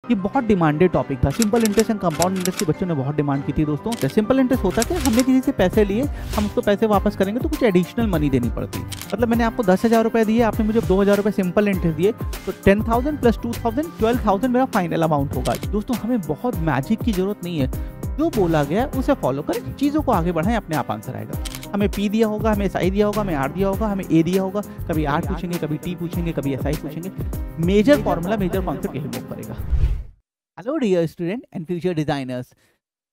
ये बहुत demanded topic था। Simple interest and compound interest के बच्चों ने बहुत डिमांड की थी दोस्तों। सिंपल इंटरेस्ट होता क्या, हमने किसी से पैसे लिए, हम उसको पैसे वापस करेंगे तो कुछ एडिशनल मनी देनी पड़ती। मतलब मैंने आपको 10,000 रुपये दिए, आपने मुझे 2,000 रुपये सिंपल इंटरेस्ट दिए, तो 10,000 प्लस 2,000 12,000 मेरा फाइनल अमाउंट होगा। दोस्तों हमें बहुत मैजिक की जरूरत नहीं है, जो बोला गया उसे फॉलो करें, चीज़ों को आगे बढ़ाएं, अपने आप आंसर आएगा। हमें पी दिया होगा, हमें एसआई दिया होगा, हमें आर दिया होगा, हमें ए दिया होगा, कभी आर पूछेंगे, कभी टी पूछेंगे, कभी एसआई पूछेंगे। मेजर फॉर्मूला, मेजर कॉन्सेप्ट यही मूव करेगा। Hello dear student and future designers,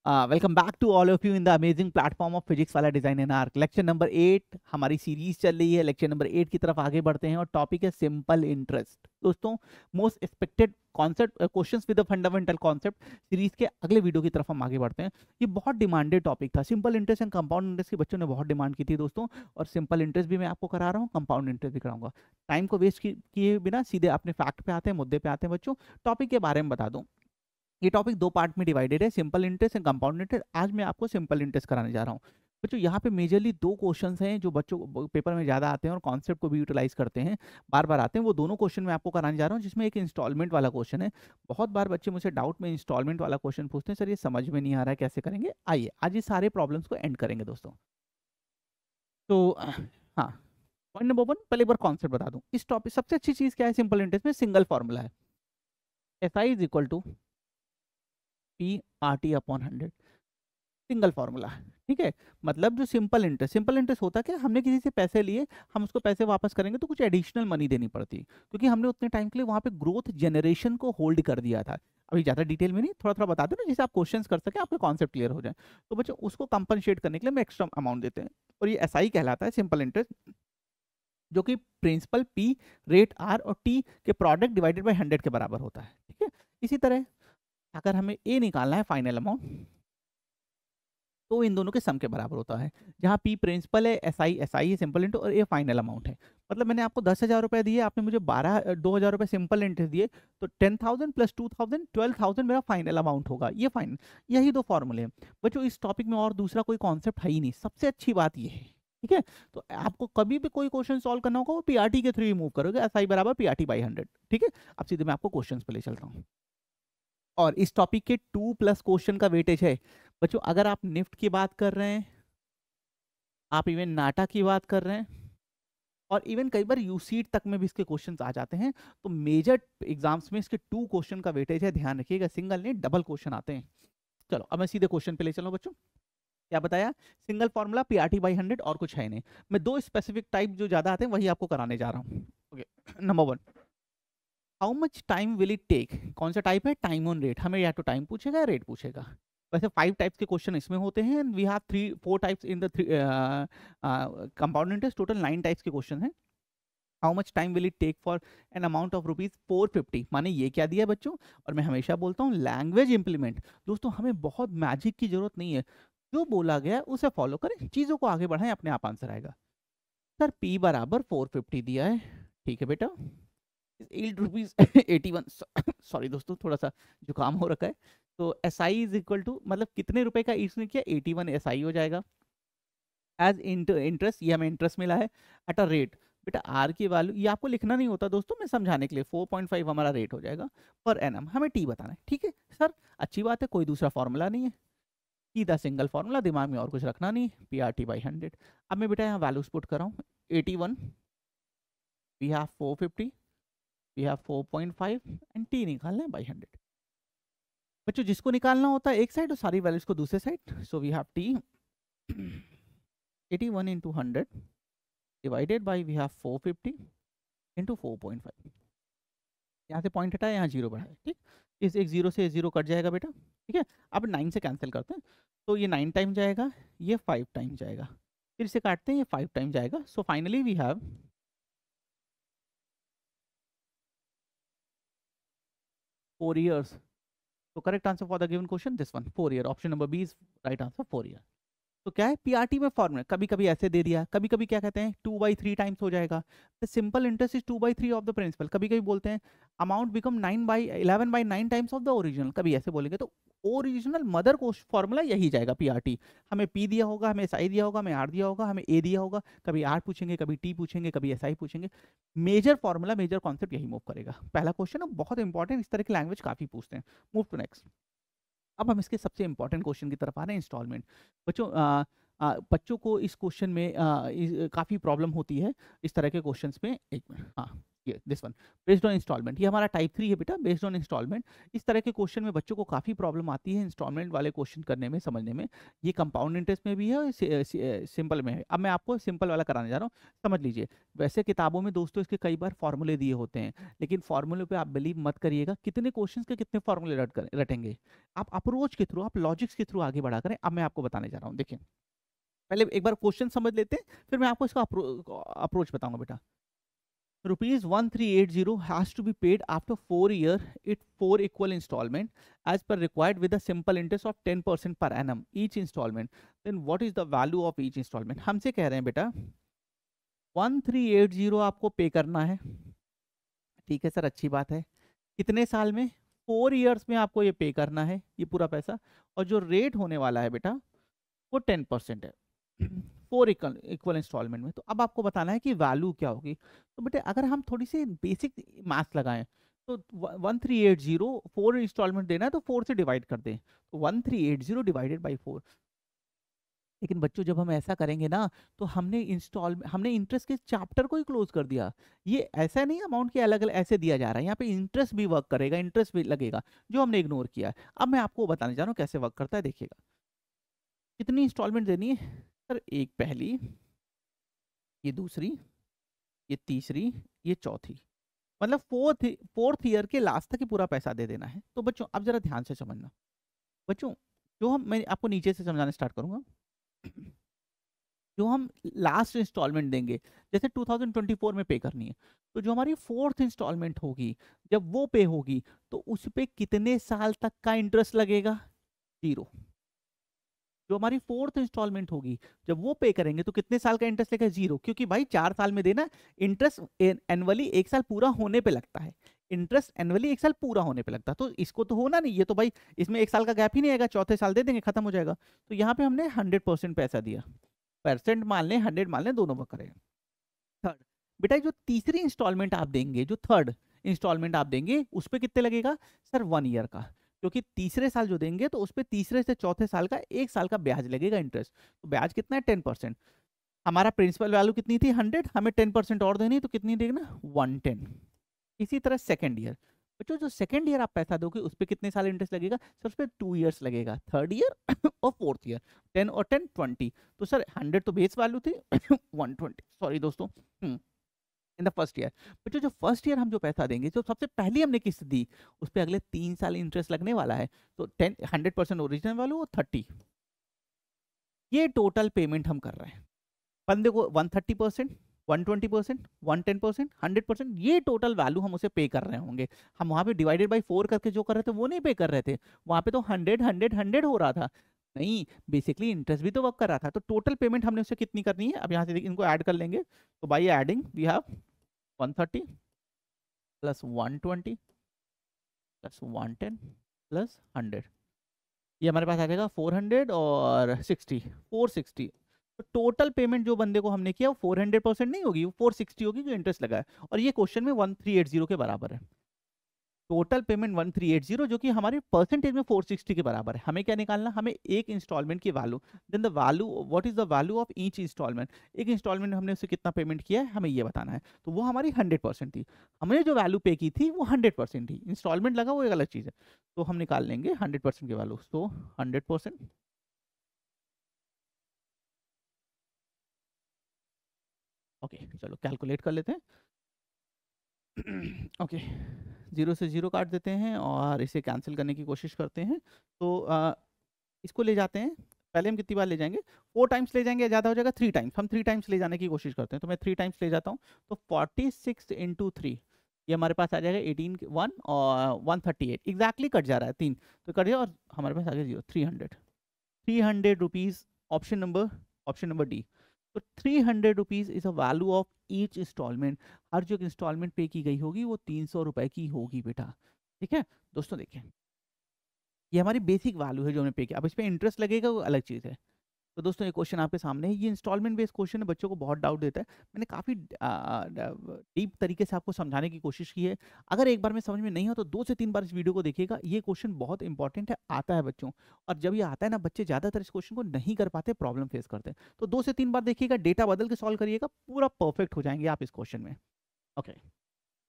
welcome back to all of you in the amazing platform of physics वाला design and arc. Lecture number 8 हमारी series चल रही है। लेक्चर नंबर 8 की तरफ आगे बढ़ते हैं और टॉपिक है सिंपल इंटरेस्ट। दोस्तों most expected concept, questions with the fundamental concept series के अगले वीडियो की तरफ हम आगे बढ़ते हैं। ये बहुत डिमांडेड टॉपिक था। Simple interest and compound interest के बच्चों ने बहुत डिमांड की थी दोस्तों, और सिंपल इंटरेस्ट भी मैं आपको करा रहा हूँ, कंपाउंड इंटरेस्ट भी कराऊंगा। टाइम को वेस्ट किए बिना सीधे अपने फैक्ट पे आते हैं, मुद्दे पे आते हैं बच्चों। टॉपिक के बारे में बता दूं, ये टॉपिक 2 पार्ट में डिवाइडेड है, simple interest and compound interest. आज मैं आपको सिंपल इंटरेस्ट कराने जा रहा हूँ बच्चों। यहाँ पे मेजरली 2 क्वेश्चंस हैं जो बच्चों को पेपर में ज़्यादा आते हैं और कॉन्सेप्ट को भी यूटिलाइज करते हैं, बार बार आते हैं। वो दोनों क्वेश्चन मैं आपको कराने जा रहा हूँ, जिसमें एक इंस्टॉलमेंट वाला क्वेश्चन है। बहुत बार बच्चे मुझसे डाउट में इंस्टॉलमेंट वाला क्वेश्चन पूछते हैं, सर ये समझ में नहीं आ रहा है, कैसे करेंगे। आइए आज ये सारे प्रॉब्लम्स को एंड करेंगे दोस्तों। तो हाँ, पॉइंट नंबर 1, पहले एक बार कॉन्सेप्ट बता दूँ। इस टॉपिक सबसे अच्छी चीज़ क्या है सिंपल इंटरेस्ट में, सिंगल फॉर्मूला है। SI is equal to PRT upon 100, single formula है। ठीक है, मतलब जो सिंपल इंटरेस्ट होता क्या, हमने किसी से पैसे लिए, हम उसको पैसे वापस करेंगे तो कुछ एडिशनल मनी देनी पड़ती, क्योंकि हमने उतने टाइम के लिए वहां पे ग्रोथ जनरेशन को होल्ड कर दिया था। अभी ज़्यादा डिटेल में नहीं, थोड़ा थोड़ा बता दो ना, जिससे आप क्वेश्चंस कर सके, आपके कॉन्सेप्ट क्लियर हो जाए। तो बच्चों उसको कंपनसेट करने के लिए हम एक्स्ट्रा अमाउंट देते हैं, और ये SI कहलाता है, सिंपल इंटरेस्ट, जो कि प्रिंसिपल P, रेट R और T के प्रोडक्ट डिवाइडेड बाई 100 के बराबर होता है। ठीक है, इसी तरह अगर हमें A निकालना है फाइनल अमाउंट, तो इन दोनों के सम के बराबर होता है, जहाँ P प्रिंसिपल है, SI है सिंपल इंटरेस्ट, और A फाइनल अमाउंट है। मतलब मैंने आपको 10,000 रुपये दिए, आपने मुझे 2,000 रुपये सिंपल इंटरेस्ट दिए, तो 10,000 प्लस 2,000 12,000 मेरा फाइनल अमाउंट होगा। ये फाइनल, यही 2 फॉर्मूले हैं बच्चों। इस टॉपिक में और दूसरा कोई कॉन्सेप्ट है ही नहीं, सबसे अच्छी बात ये है। ठीक है, तो आपको कभी भी कोई क्वेश्चन सॉल्व करना होगा, वो PRT के थ्रू ही मूव करोगे, SI बराबर PRT बाई 100। ठीक है, अब सीधे मैं आपको क्वेश्चन पे ले चलता हूँ। और इस टॉपिक के 2+ क्वेश्चन का वेटेज है बच्चों। अगर आप निफ्ट की बात कर रहे हैं, आप इवन नाटा की बात कर रहे हैं, और इवन कई बार यूसीट तक में भी इसके क्वेश्चंस आ जाते हैं, तो मेजर एग्जाम्स में इसके 2 क्वेश्चन का वेटेज है। ध्यान रखिएगा, सिंगल नहीं डबल क्वेश्चन आते हैं। चलो अब मैं सीधे क्वेश्चन पे ले चलूं बच्चों। क्या बताया, सिंगल फॉर्मूला PRT बाई 100, और कुछ है नहीं। मैं 2 स्पेसिफिक टाइप जो ज्यादा आते हैं वही आपको कराने जा रहा हूँ। Okay, number 1, how much time will it take. कौन सा टाइप है, टाइम ऑन रेट। हमें या तो टाइम पूछेगा या रेट पूछेगा। वैसे 5 टाइप्स के क्वेश्चन इसमें होते हैं, and we have 4 types in the compound interest. Total 9 types के क्वेश्चन हैं। How much time will it take for an amount of ₹450। माने ये क्या दिया है बच्चों, और मैं हमेशा बोलता हूँ लैंग्वेज इंप्लीमेंट। दोस्तों हमें बहुत मैजिक की जरूरत नहीं है, जो बोला गया उसे फॉलो करें, चीज़ों को आगे बढ़ाएं, अपने आप आंसर आएगा। सर P बराबर 450 दिया है, ठीक है बेटा, ₹81। सॉरी दोस्तों, थोड़ा सा जुकाम हो रखा है। तो SI इज इक्वल टू, मतलब कितने रुपए का इसने किया, 81 SI हो जाएगा। एज इंटरेस्ट, ये हमें इंटरेस्ट मिला है, एट अ रेट। बेटा R की वैल्यू ये आपको लिखना नहीं होता दोस्तों, मैं समझाने के लिए 4.5 हमारा रेट हो जाएगा पर एनम। हमें T बताना है। ठीक है सर, अच्छी बात है, कोई दूसरा फॉर्मूला नहीं है, सीधा सिंगल फॉर्मूला, दिमाग में और कुछ रखना नहीं, PRT बाई 100। अब मैं बेटा यहाँ वैल्यूज पुट कर रहा हूँ, 81, we have 450, we have 4.5, and T निकालना है बाई 100। बच्चों जिसको निकालना होता है एक साइड और सारी वैल्यूज को दूसरे side, so we have T 81 into 100 divided by we have 450 into 4.5। यहाँ से पॉइंट हटाया, यहाँ 0 बढ़ाया। ठीक, इस एक 0 से 0 कट जाएगा बेटा। ठीक है, अब 9 से कैंसिल करते हैं, तो ये 9 टाइम जाएगा, ये 5 टाइम जाएगा, फिर इसे काटते हैं, ये 5 टाइम जाएगा। So finally we have 4 years। तो correct answer for the given question this one, 4 year. Option number B is right answer, 4 year. तो क्या है, PRT में फॉर्मूला कभी कभी ऐसे दे दिया, कभी कभी क्या कहते हैं 2/3 टाइम्स हो जाएगा। The simple interest is 2/3 of the principal. कभी कभी बोलते हैं amount become 11/9 times of the original, कभी ऐसे बोलेंगे। तो ओरिजिनल मदर फॉर्मूला यही जाएगा पीआरटी। हमें पी दिया होगा, हमें एसआई दिया होगा, हमें आर दिया होगा, हमें ए दिया होगा, कभी आर पूछेंगे, कभी टी पूछेंगे, कभी एसआई पूछेंगे। मेजर फॉर्मूला, मेजर कॉन्सेप्ट यही मूव करेगा। पहला क्वेश्चन है बहुत इंपॉर्टेंट, इस तरह की लैंग्वेज काफी पूछते हैं। Move to next. अब हम इसके सबसे इंपॉर्टेंट क्वेश्चन की तरफ आ रहे हैं, इंस्टॉलमेंट। बच्चों बच्चों को इस क्वेश्चन में काफ़ी प्रॉब्लम होती है इस तरह के क्वेश्चंस में। एक मिनट, हाँ ये this one, based on installment, ये हमारा टाइप 3 है बेटा, बेस्ड ऑन इंस्टॉलमेंट। इस तरह के क्वेश्चन में बच्चों को काफ़ी प्रॉब्लम आती है इंस्टॉलमेंट वाले क्वेश्चन करने में, समझने में। ये कंपाउंड इंटरेस्ट में भी है और सिंपल में है। अब मैं आपको सिंपल वाला कराने जा रहा हूँ, समझ लीजिए। वैसे किताबों में दोस्तों इसके कई बार फॉर्मूले दिए होते हैं, लेकिन फॉर्मूले पे आप बिलीव मत करिएगा, कितने क्वेश्चन के कितने फॉर्मूले रटेंगे। आप अप्रोच के थ्रू, आप लॉजिक्स के थ्रू आगे बढ़ा करें। अब मैं आपको बताने जा रहा हूँ, देखिए पहले एक बार क्वेश्चन समझ लेते हैं, फिर मैं आपको इसका अप्रोच बताऊंगा बेटा। ₹1380 has to be paid after 4 years in 4 equal installment as per required with a simple interest of 10% per annum each installment. Then what is the value of each installment? हमसे कह रहे हैं बेटा 1380 आपको पे करना है, ठीक है सर, अच्छी बात है। कितने साल में? 4 इयर्स में आपको ये पे करना है, ये पूरा पैसा। और जो रेट होने वाला है बेटा वो 10% है 4 इक्वल इंस्टॉलमेंट में। तो अब आपको बताना है कि वैल्यू क्या होगी। तो बेटे अगर हम थोड़ी सी बेसिक मैथ लगाएं तो 1380 4 इंस्टॉलमेंट देना है तो 4 से डिवाइड कर दें, तो 1380 डिवाइडेड बाई 4। लेकिन बच्चों जब हम ऐसा करेंगे ना तो हमने इंटरेस्ट के चैप्टर को ही क्लोज कर दिया। ये ऐसा नहीं अमाउंट के अलग अलग ऐसे दिया जा रहा है, यहाँ पे इंटरेस्ट भी वर्क करेगा, इंटरेस्ट भी लगेगा, जो हमने इग्नोर किया है। अब मैं आपको बताने जा रहा हूँ कैसे वर्क करता है, देखिएगा। कितनी इंस्टॉलमेंट देनी है सर? एक पहली, ये दूसरी, ये तीसरी, ये चौथी, मतलब फोर्थ ईयर के लास्ट तक ही पूरा पैसा दे देना है। तो बच्चों अब जरा ध्यान से समझना बच्चों, मैं आपको नीचे से समझाना स्टार्ट करूंगा। जो हम लास्ट इंस्टॉलमेंट देंगे, जैसे 2024 में पे करनी है, तो जो हमारी फोर्थ इंस्टॉलमेंट होगी जब वो पे होगी तो उस पे कितने साल तक का इंटरेस्ट लगेगा? 0। जो हमारी फोर्थ इंस्टॉलमेंट होगी जब वो पे करेंगे तो कितने साल का इंटरेस्ट लगेगा? 0, क्योंकि भाई 4 साल में देना। इंटरेस्ट एनुअली 1 साल पूरा होने पे लगता है, इंटरेस्ट एनुअली 1 साल पूरा होने पे लगता है। तो इसको तो होना नहीं, ये तो भाई इसमें 1 साल का गैप ही नहीं आएगा, चौथे साल दे देंगे, खत्म हो जाएगा। तो यहाँ पे हमने 100% पैसा दिया, परसेंट मान लें 100 मान लें, दोनों वर्क करेगा। थर्ड बेटा जो तीसरी इंस्टॉलमेंट आप देंगे, जो थर्ड इंस्टॉलमेंट आप देंगे उस पर कितने लगेगा सर? 1 ईयर का, क्योंकि तीसरे साल जो देंगे तो उस पर तीसरे से चौथे साल का 1 साल का ब्याज लगेगा, इंटरेस्ट। तो ब्याज कितना है? 10%। हमारा प्रिंसिपल वैल्यू कितनी थी? 100, हमें 10% और देनी, तो कितनी देना? 110। इसी तरह सेकेंड ईयर, बच्चों जो सेकेंड ईयर आप पैसा दोगे उस पर कितने साल इंटरेस्ट लगेगा सर? उस पर 2 इयर्स लगेगा, थर्ड ईयर और फोर्थ ईयर। 10 और 10 20। तो सर 100 तो बेस वैल्यू थी 120, सॉरी दोस्तों, इन द फर्स्ट ईयर। बच्चों जो फर्स्ट ईयर हम जो पैसा देंगे, जो सबसे पहली हमने किस्त दी, उस पर अगले 3 साल इंटरेस्ट लगने वाला है। तो 100% ओरिजिनल वैल्यू और 30, ये टोटल पेमेंट हम कर रहे हैं बंदे को। 130%, 120%, 110%, 100%, ये टोटल वैल्यू हम उसे पे कर रहे होंगे। हम वहां पे डिवाइडेड बाई 4 करके जो कर रहे थे वो नहीं पे कर रहे थे, वहां पे तो 100 100 100 हो रहा था। नहीं, बेसिकली इंटरेस्ट भी तो वर्क कर रहा था। तो टोटल पेमेंट हमने उसे कितनी करनी है? अब यहाँ से इनको ऐड कर लेंगे, तो by adding we have 130 plus 120 plus 110 plus 100, ये हमारे पास आ जाएगा 400 और 60, 460। तो टोटल पेमेंट जो बंदे को हमने किया वो 400% नहीं होगी, वो 460 होगी जो इंटरेस्ट लगा है। और ये क्वेश्चन में 1380 के बराबर है। टोटल पेमेंट 1380 जो कि हमारे परसेंटेज में 460 के बराबर है। हमें क्या निकालना? हमें एक इंस्टॉलमेंट की value, then the value, what is the value of each installment. एक इंस्टॉलमेंट हमने उसे कितना पेमेंट किया है हमें ये बताना है। तो वो हमारी 100% थी, हमने जो वैल्यू पे की थी वो 100% थी। इंस्टॉलमेंट लगा वो एक अलग चीज़ है। तो हम निकाल लेंगे 100% की वैल्यू, तो 100%। ओके चलो कैलकुलेट कर लेते हैं। ओके 0 से 0 काट देते हैं और इसे कैंसिल करने की कोशिश करते हैं। तो इसको ले जाते हैं, पहले हम कितनी बार ले जाएंगे? 4 टाइम्स ले जाएंगे, ज़्यादा हो जाएगा 3 टाइम्स। हम 3 टाइम्स ले जाने की कोशिश करते हैं, तो मैं 3 टाइम्स ले जाता हूँ। तो 46 इंटू 3, ये हमारे पास आ जाएगा 18 1 और 138, एग्जैक्टली कट जा रहा है 3, तो कट गया और हमारे पास आ गया 0, 300 रुपीज़। Option number D. तो 300 rupees is a value of each instalment. हर जो इंस्टॉलमेंट पे की गई होगी वो 300 रुपए की होगी बेटा, ठीक है दोस्तों। देखिए ये हमारी बेसिक वैल्यू है जो हमने पे किया। अब इस पे इंटरेस्ट लगेगा वो अलग चीज़ है। तो दोस्तों ये क्वेश्चन आपके सामने है, ये इंस्टॉलमेंट बेस्ड क्वेश्चन है, बच्चों को बहुत डाउट देता है। मैंने काफ़ी डीप तरीके से आपको समझाने की कोशिश की है। अगर एक बार में समझ में नहीं हो तो 2 से 3 बार इस वीडियो को देखिएगा। ये क्वेश्चन बहुत इंपॉर्टेंट है, आता है बच्चों, और जब ये आता है ना, बच्चे ज़्यादातर इस क्वेश्चन को नहीं कर पाते, प्रॉब्लम फेस करते हैं। तो 2 से 3 बार देखिएगा, डेटा बदल के सॉल्व करिएगा, पूरा परफेक्ट हो जाएंगे आप इस क्वेश्चन में। ओके,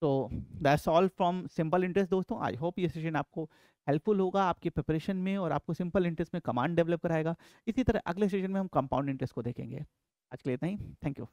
तो that's all from simple interest दोस्तों। आई होप ये सेशन आपको हेल्पफुल होगा आपके प्रिपरेशन में और आपको सिंपल इंटरेस्ट में कमांड डेवलप कराएगा। इसी तरह अगले सेशन में हम कंपाउंड इंटरेस्ट को देखेंगे। आज के लिए इतना ही, थैंक यू।